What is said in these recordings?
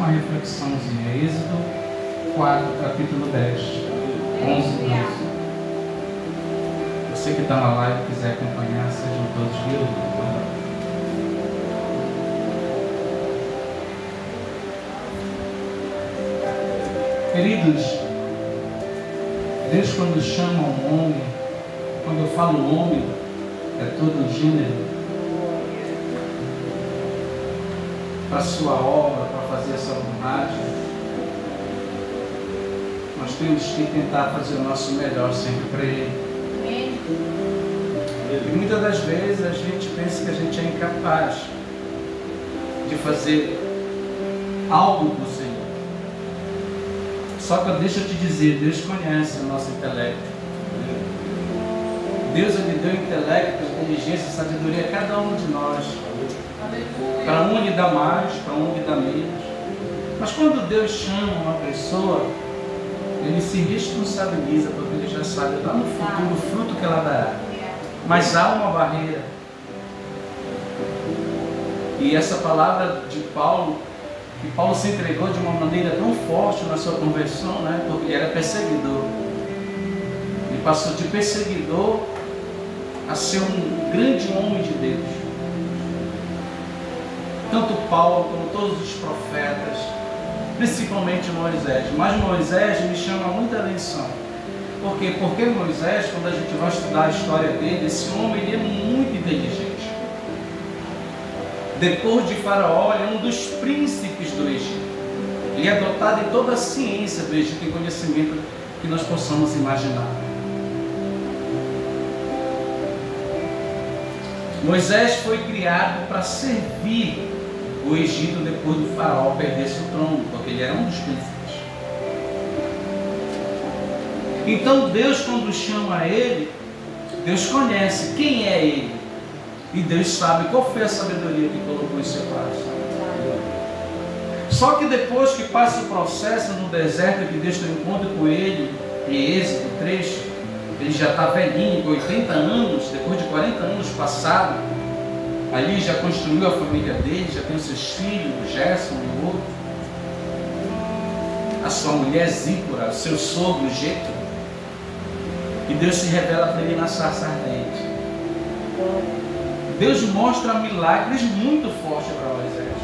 uma reflexãozinha. Êxodo 4, capítulo 10, 11 e 12. Você que está na live e quiser acompanhar, sejam todos bem-vindos. Queridos, Deus quando chama um homem, quando eu falo homem, é todo o gênero, para a sua obra, para fazer essa vontade, nós temos que tentar fazer o nosso melhor sempre para Ele. E muitas das vezes a gente pensa que a gente é incapaz de fazer algo por Senhor. Só que deixa eu te dizer, Deus conhece o nosso intelecto. Deus Ele deu intelecto, inteligência, sabedoria a cada um de nós. Para um Ele dá mais, para um Ele dá menos. Mas quando Deus chama uma pessoa, Ele se responsabiliza, porque Ele já sabe lá no futuro o fruto que ela dará. Mas há uma barreira. E essa palavra de Paulo, que Paulo se entregou de uma maneira tão forte na sua conversão, né? Porque ele era perseguidor. Ele passou de perseguidor a ser um grande homem de Deus. Tanto Paulo como todos os profetas, principalmente Moisés. Mas Moisés me chama muita atenção. Por quê? Porque Moisés, quando a gente vai estudar a história dele, esse homem ele é muito inteligente. Depois de Faraó, ele é um dos príncipes do Egito. Ele é dotado em toda a ciência do Egito e conhecimento que nós possamos imaginar. Moisés foi criado para servir o Egito depois do Faraó perdesse o trono, porque ele era um dos príncipes. Então Deus, quando chama ele, Deus conhece quem é ele. E Deus sabe qual foi a sabedoria que colocou em seu coração. Só que depois que passa o processo no deserto, que Deus tem um encontro com ele, em Êxodo 3, ele já está velhinho, com 80 anos, depois de 40 anos passado, ali já construiu a família dele, já tem os seus filhos, o Gerson e o outro, a sua mulher Zípora, o seu sogro Jetro, e Deus se revela para ele na sarça ardente. Deus mostra milagres muito fortes para Moisés.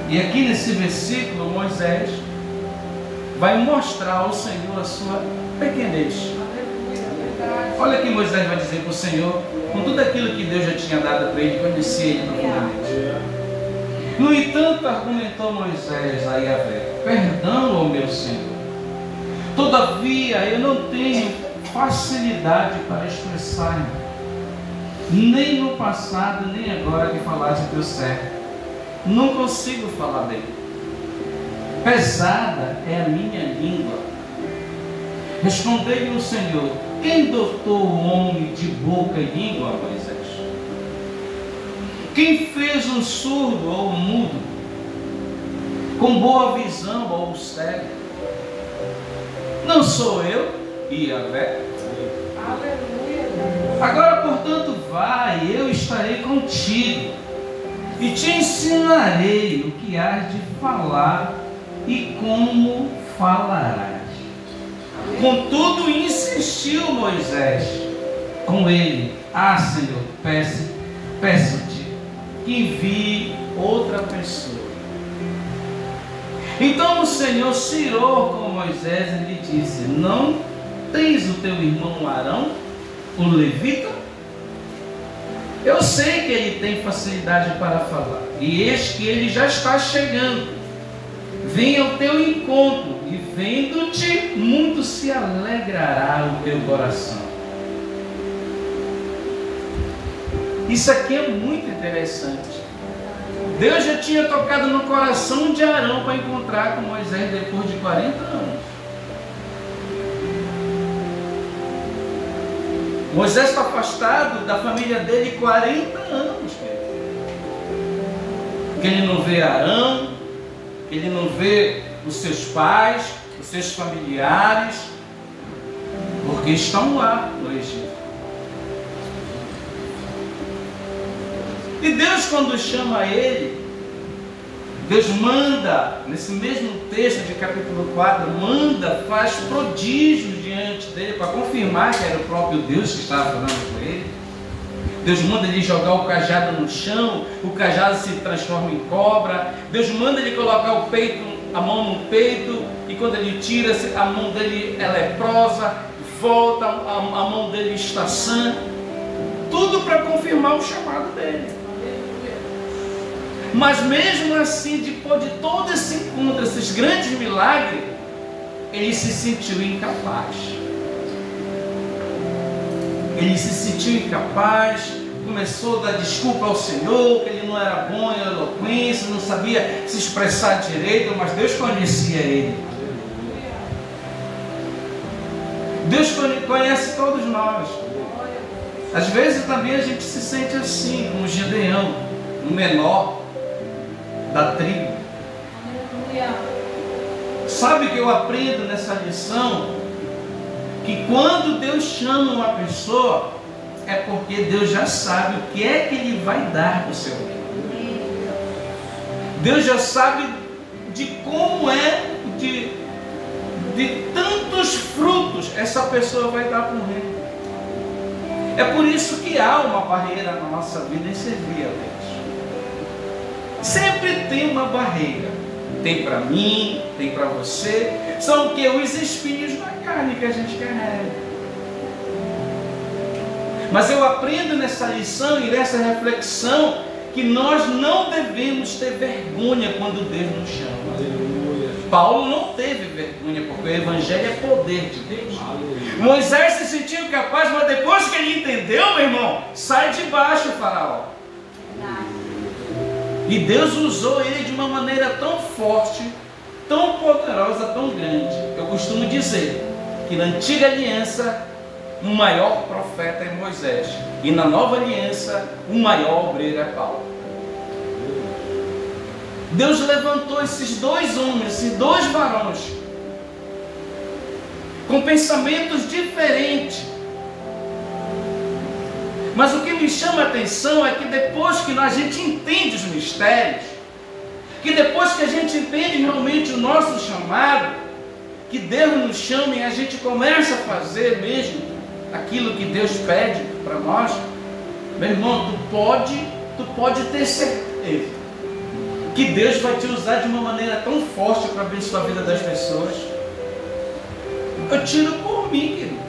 E aqui nesse versículo, Moisés vai mostrar ao Senhor a sua pequenez. Olha que Moisés vai dizer para o Senhor, com tudo aquilo que Deus já tinha dado para ele, conhecer ele profundamente. No entanto, argumentou Moisés a Yahvé: perdão, ó meu Senhor. Todavia, eu não tenho facilidade para expressar-me, nem no passado, nem agora que falaste teu servo. Não consigo falar bem. Pesada é a minha língua. Respondeu-lhe o Senhor: quem dotou o homem de boca e língua, Moisés? Quem fez um surdo ou um mudo, com boa visão ou cego? Não sou eu, Yahvé? Agora, portanto, vai, eu estarei contigo e te ensinarei o que hás de falar e como falarás. Contudo, insistiu Moisés com ele: Senhor, peço-te que envie outra pessoa. Então o Senhor se irou com Moisés e lhe disse: não tens o teu irmão Arão, o levita? Eu sei que ele tem facilidade para falar, e eis que ele já está chegando. Vem ao teu encontro, e vendo-te, muito se alegrará o teu coração. Isso aqui é muito interessante. Deus já tinha tocado no coração de Arão para encontrar com Moisés depois de 40 anos. Moisés está afastado da família dele 40 anos. Que ele não vê Arão, que ele não vê os seus pais, os seus familiares, porque estão lá no Egito. E Deus, quando chama ele, Deus manda, nesse mesmo texto de capítulo 4, faz prodígios diante dele para confirmar que era o próprio Deus que estava falando com ele. Deus manda ele jogar o cajado no chão, o cajado se transforma em cobra. Deus manda ele colocar a mão no peito, e quando ele tira, a mão dele é leprosa, volta, a mão dele está sã. Tudo para confirmar o chamado dele. Mas mesmo assim, depois de todo esse encontro, esses grandes milagres, ele se sentiu incapaz. Ele se sentiu incapaz, começou a dar desculpa ao Senhor, que ele não era bom em eloquência, não sabia se expressar direito, mas Deus conhecia ele. Deus conhece todos nós. Às vezes também a gente se sente assim, como Gideão, o menor da tribo. Sabe o que eu aprendo nessa lição? Que quando Deus chama uma pessoa, é porque Deus já sabe o que é que Ele vai dar para o seu reino. Deus já sabe de como é, de tantos frutos essa pessoa vai dar para o reino. É por isso que há uma barreira na nossa vida em servir a Deus. Sempre tem uma barreira. Tem para mim, tem para você. São o que? Os espinhos da carne que a gente carrega. Mas eu aprendo nessa lição e nessa reflexão que nós não devemos ter vergonha quando Deus nos chama. Aleluia. Paulo não teve vergonha, porque o Evangelho é poder de Deus. Aleluia. Moisés se sentiu capaz, mas depois que ele entendeu, meu irmão, sai de baixo, Faraó. E Deus usou ele de uma maneira tão forte, tão poderosa, tão grande. Eu costumo dizer que na antiga aliança o maior profeta é Moisés, e na nova aliança o maior obreiro é Paulo. Deus levantou esses dois homens, esses dois varões, com pensamentos diferentes. Mas o que me chama a atenção é que depois que a gente entende os mistérios, que depois que a gente entende realmente o nosso chamado, que Deus nos chama e a gente começa a fazer mesmo aquilo que Deus pede para nós, meu irmão, tu pode ter certeza que Deus vai te usar de uma maneira tão forte para abençoar a vida das pessoas. Eu tiro por mim, queridos.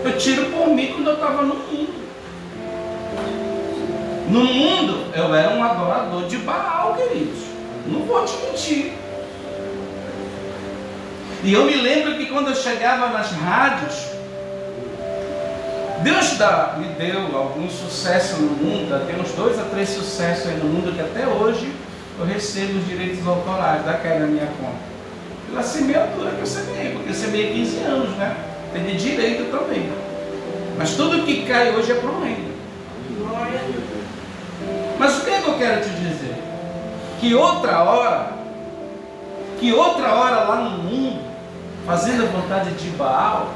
Eu tiro por mim quando eu estava no mundo. No mundo, eu era um adorador de Baal, queridos. Não vou te mentir. E eu me lembro que quando eu chegava nas rádios, Deus me deu algum sucesso no mundo. Tem uns 2 a 3 sucessos aí no mundo que até hoje eu recebo os direitos autorais, dá cair na minha conta. Pela semeadura que eu semeei, porque eu semeei 15 anos, né? Tem de direito também. Mas tudo que cai hoje é para o reino. Mas o que é que eu quero te dizer? Que outra hora lá no mundo, fazendo a vontade de Baal,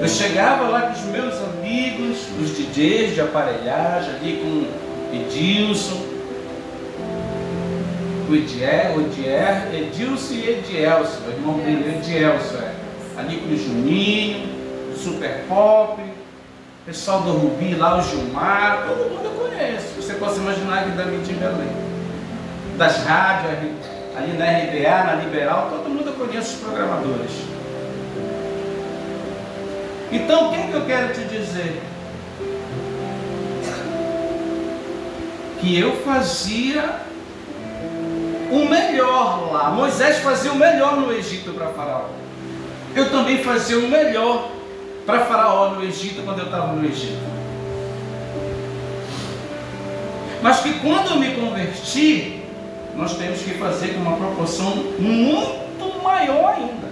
eu chegava lá com os meus amigos, os DJs de aparelhagem, ali com o Edilson, Edilson e Edielson, o irmão dele, Edielson, ali com o Juninho, o Super Pop, o pessoal do Rubi lá, o Gilmar, todo mundo eu conheço. Você pode imaginar que dali de Belém. Das rádios, ali na RBA, na Liberal, todo mundo eu conheço os programadores. Então, o que eu quero te dizer? Que eu fazia o melhor lá. Moisés fazia o melhor no Egito para Faraó. Eu também fazia o melhor para Faraó no Egito, quando eu estava no Egito. Mas que quando eu me converti, nós temos que fazer com uma proporção muito maior ainda.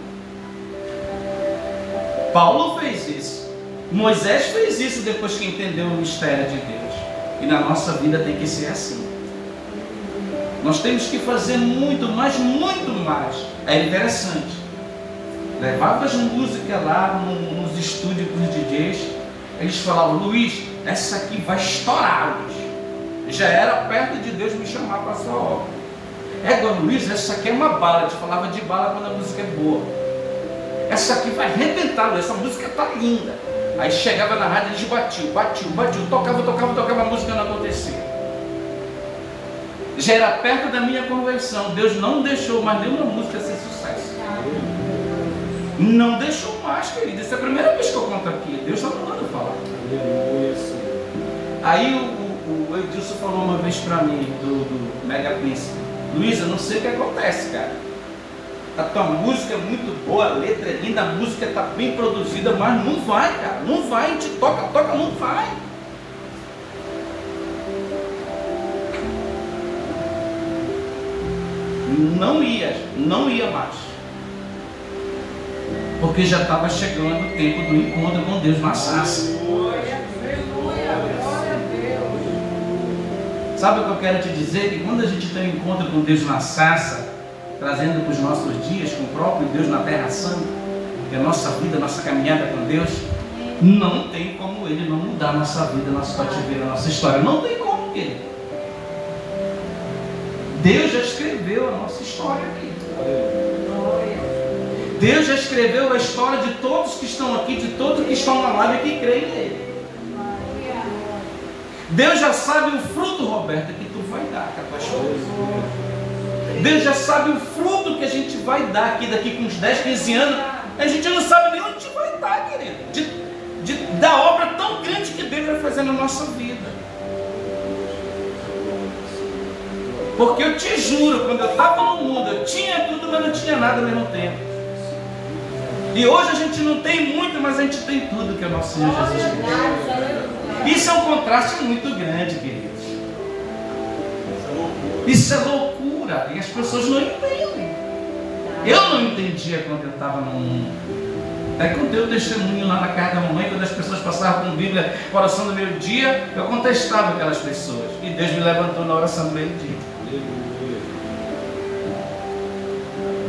Paulo fez isso. Moisés fez isso depois que entendeu o mistério de Deus. E na nossa vida tem que ser assim. Nós temos que fazer muito mais, muito mais. É interessante. Levava as músicas lá nos estúdios com os DJs. Eles falavam: Luiz, essa aqui vai estourar hoje. Já era perto de Deus me chamar para a sua obra. Agora, Luiz, essa aqui é uma bala. A gente falava de bala quando a música é boa. Essa aqui vai arrebentar, Luiz. Essa música tá linda. Aí chegava na rádio, eles batiam. Tocava, a música não acontecia. Já era perto da minha conversão. Deus não deixou mais nenhuma música ser sucesso. Não deixou mais, querido. Essa é a primeira vez que eu conto aqui. Deus está mandando falar. Aí o Edilson falou uma vez para mim, do Mega Príncipe: Luiz, eu não sei o que acontece, cara. A tua música é muito boa, a letra é linda, a música está bem produzida, mas não vai, cara. Não vai, a gente toca, não vai. Não ia mais. Porque já estava chegando o tempo do encontro com Deus na sarça. Sabe o que eu quero te dizer? Que quando a gente tem um encontro com Deus na sarça, trazendo para os nossos dias com o próprio Deus na Terra Santa, que é a nossa vida, a nossa caminhada com Deus, não tem como Ele não mudar a nossa vida, nosso cativeiro, a nossa história. Não tem como, querido. Deus já escreveu a nossa história aqui. Deus já escreveu a história de todos que estão aqui, de todos que estão na live e que creem nele. Deus já sabe o fruto, Roberta, que tu vai dar com a tua esposa. Deus já sabe o fruto que a gente vai dar aqui daqui com uns 10, 15 anos. A gente não sabe nem onde vai estar, querido. Da obra tão grande que Deus vai fazer na nossa vida. Porque eu te juro, quando eu estava no mundo, eu tinha tudo, mas não tinha nada ao mesmo tempo. E hoje a gente não tem muito, mas a gente tem tudo que é o nosso Senhor Jesus Cristo. Isso é um contraste muito grande, queridos. Isso é loucura. E as pessoas não entendem. Eu não entendia quando eu estava no mundo. Até contei o testemunho lá na casa da mamãe, quando as pessoas passavam com Bíblia, oração do meio-dia, eu contestava aquelas pessoas. E Deus me levantou na oração do meio-dia.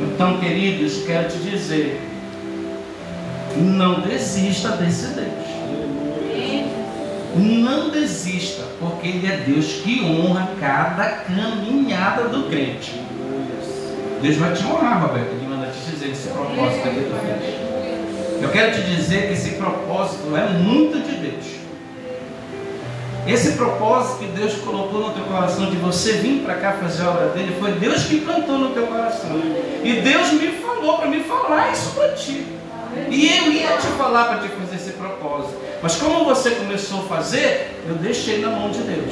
Então, queridos, quero te dizer, não desista desse Deus. Não desista, porque Ele é Deus que honra cada caminhada do crente. Deus vai te honrar, Roberto. Ele manda te dizer esse propósito aqui do fez. Eu quero te dizer que esse propósito é muito de Deus. Esse propósito que Deus colocou no teu coração de você vir para cá fazer a obra dele, foi Deus que plantou no teu coração. E Deus me falou para me falar isso para ti. E eu ia te falar para te fazer esse propósito. Mas como você começou a fazer, eu deixei na mão de Deus.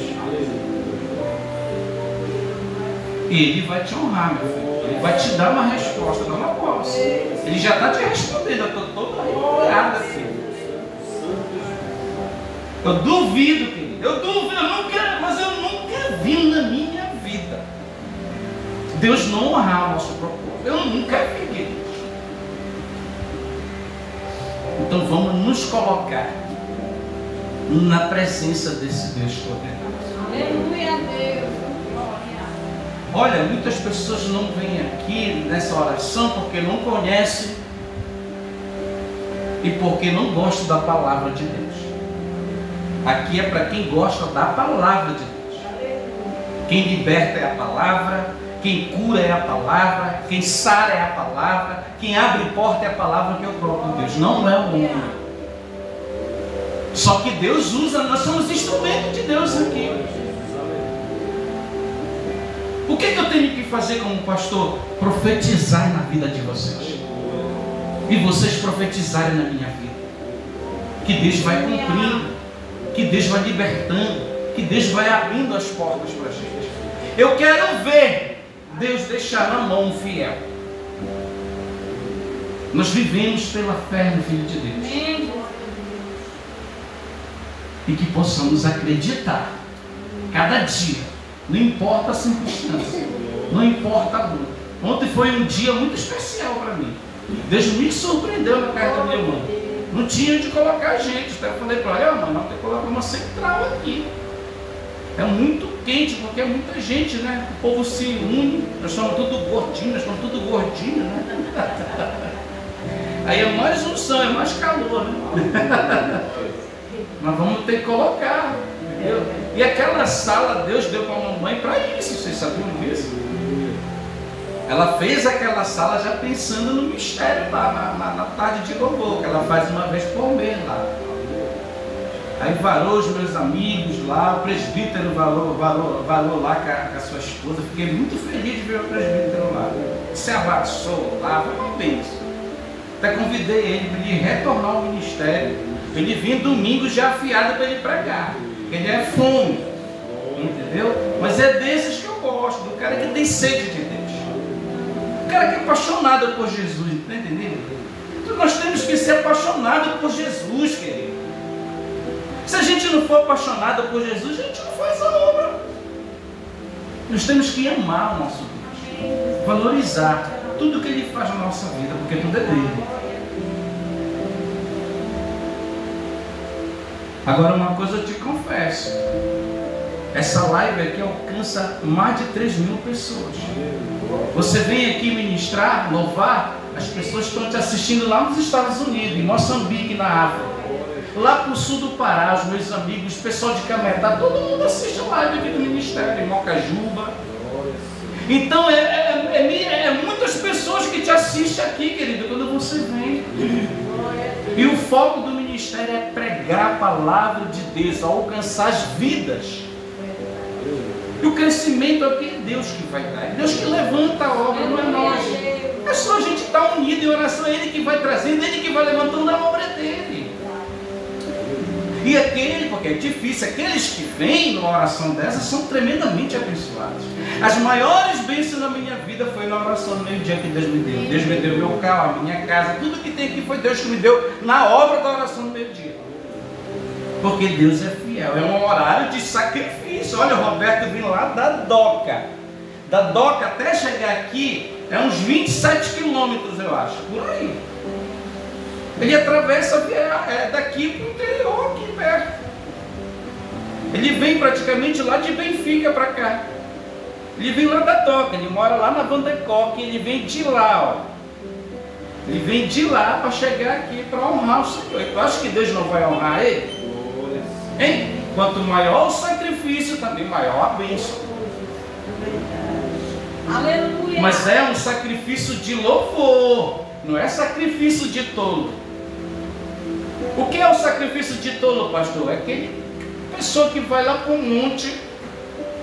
Ele vai te honrar, meu filho. Ele vai te dar uma resposta, não uma posse. Ele já está te respondendo. Eu estou toda arrepiada, filho. Eu duvido, querido. Eu duvido, mas eu nunca vi na minha vida Deus não honrar o nosso propósito. Eu nunca vi, querido. Então vamos nos colocar na presença desse Deus poderoso. Aleluia, Deus. Olha, muitas pessoas não vêm aqui nessa oração porque não conhecem e porque não gostam da palavra de Deus. Aqui é para quem gosta da palavra de Deus. Quem liberta é a palavra, quem cura é a palavra, quem sara é a palavra, quem abre porta é a palavra, que é o próprio Deus, não é o homem. Só que Deus usa, nós somos instrumentos de Deus aqui. O que eu tenho que fazer como pastor? Profetizar na vida de vocês. E vocês profetizarem na minha vida. Que Deus vai cumprindo, que Deus vai libertando, que Deus vai abrindo as portas para a gente. Eu quero ver Deus deixar na mão um fiel. Nós vivemos pela fé no Filho de Deus. E que possamos acreditar cada dia, não importa a circunstância, não importa a luta. Ontem foi um dia muito especial para mim. Deus me surpreendeu na casa da minha mãe. Não tinha onde colocar a gente. Então eu falei para ela: mãe, tem que colocar uma central aqui. É muito quente, porque é muita gente, né? O povo se une, nós somos tudo gordinhos, nós estamos tudo gordinhos, né? Aí é mais unção, é mais calor, né? Mas vamos ter que colocar. Entendeu? E aquela sala Deus deu para a mamãe para isso, vocês sabiam disso? Ela fez aquela sala já pensando no mistério lá, na tarde de louvor, que ela faz uma vez por mês lá. Aí varou os meus amigos lá, o presbítero varou lá com a sua esposa. Fiquei muito feliz de ver o presbítero lá. Se abraçou lá, foi uma bênção. Até convidei ele para ele retornar ao ministério. Ele vinha domingo já afiado para ele pregar. Ele é fome, entendeu? Mas é desses que eu gosto, do cara que tem sede de Deus. O cara que é apaixonado por Jesus, está entendendo? Então nós temos que ser apaixonados por Jesus, querido. Se a gente não for apaixonado por Jesus, a gente não faz a obra. Nós temos que amar o nosso Deus, valorizar tudo que Ele faz na nossa vida, porque tudo é dele. Agora uma coisa eu te confesso, essa live aqui alcança mais de 3.000 pessoas. Você vem aqui ministrar, louvar, as pessoas estão te assistindo lá nos Estados Unidos, em Moçambique, na África, lá para o sul do Pará, os meus amigos, o pessoal de Cametá, todo mundo assiste a live aqui do ministério, em Mocajuba. Então é muitas pessoas que te assistem aqui, querido, quando você vem. E o foco do ministério é pregar a palavra de Deus, alcançar as vidas. E o crescimento aqui é Deus que vai dar, é Deus que levanta a obra, não é nós. É só a gente estar unido em oração, é Ele que vai trazendo, é Ele que vai levantando a obra dele. E porque é difícil, aqueles que vêm numa oração dessa são tremendamente abençoados. As maiores bênçãos na minha vida foi na oração do meio-dia que Deus me deu. Deus me deu meu carro, a minha casa, tudo que tem aqui foi Deus que me deu na obra da oração do meio-dia. Porque Deus é fiel, é um horário de sacrifício. Olha, o Roberto vem lá da Doca. Da Doca até chegar aqui é uns 27 quilômetros, eu acho, por aí. Ele atravessa daqui para o interior, aqui perto. Ele vem praticamente lá de Benfica para cá. Ele vem lá da Doca, ele mora lá na Vandecoque, ele vem de lá, ó. Ele vem de lá para chegar aqui para honrar o Senhor. Eu acho que Deus não vai honrar ele? Hein? Quanto maior o sacrifício, também maior a bênção. Aleluia. Mas é um sacrifício de louvor, não é sacrifício de tolo. O que é o sacrifício de tolo, pastor? É aquele pessoa que vai lá para um monte,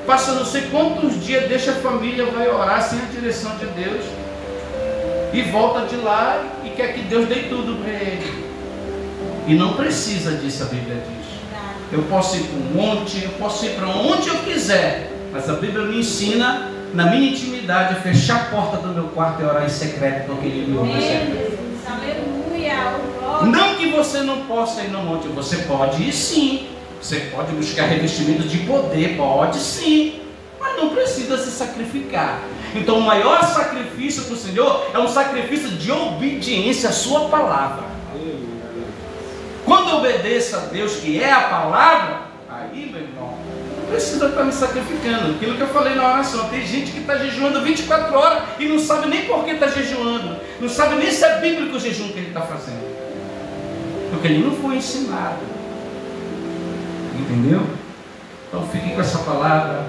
passa não sei quantos dias, deixa a família, vai orar sem a direção de Deus e volta de lá e quer que Deus dê tudo para ele. E não precisa disso, a Bíblia diz. Eu posso ir para um monte, eu posso ir para onde eu quiser, mas a Bíblia me ensina, na minha intimidade, a fechar a porta do meu quarto e orar em secreto, porque Ele me ouve em secreto. Não que você não possa ir no monte, você pode ir sim. Você pode buscar revestimento de poder, pode sim, mas não precisa se sacrificar. Então o maior sacrifício para o Senhor é um sacrifício de obediência à sua palavra. Quando eu obedeço a Deus, que é a palavra, aí, meu irmão, não precisa estar me sacrificando. Aquilo que eu falei na oração, tem gente que está jejuando 24 horas e não sabe nem por que está jejuando, não sabe nem se é bíblico o jejum que ele está fazendo, porque ele não foi ensinado. Entendeu? Então fique com essa palavra.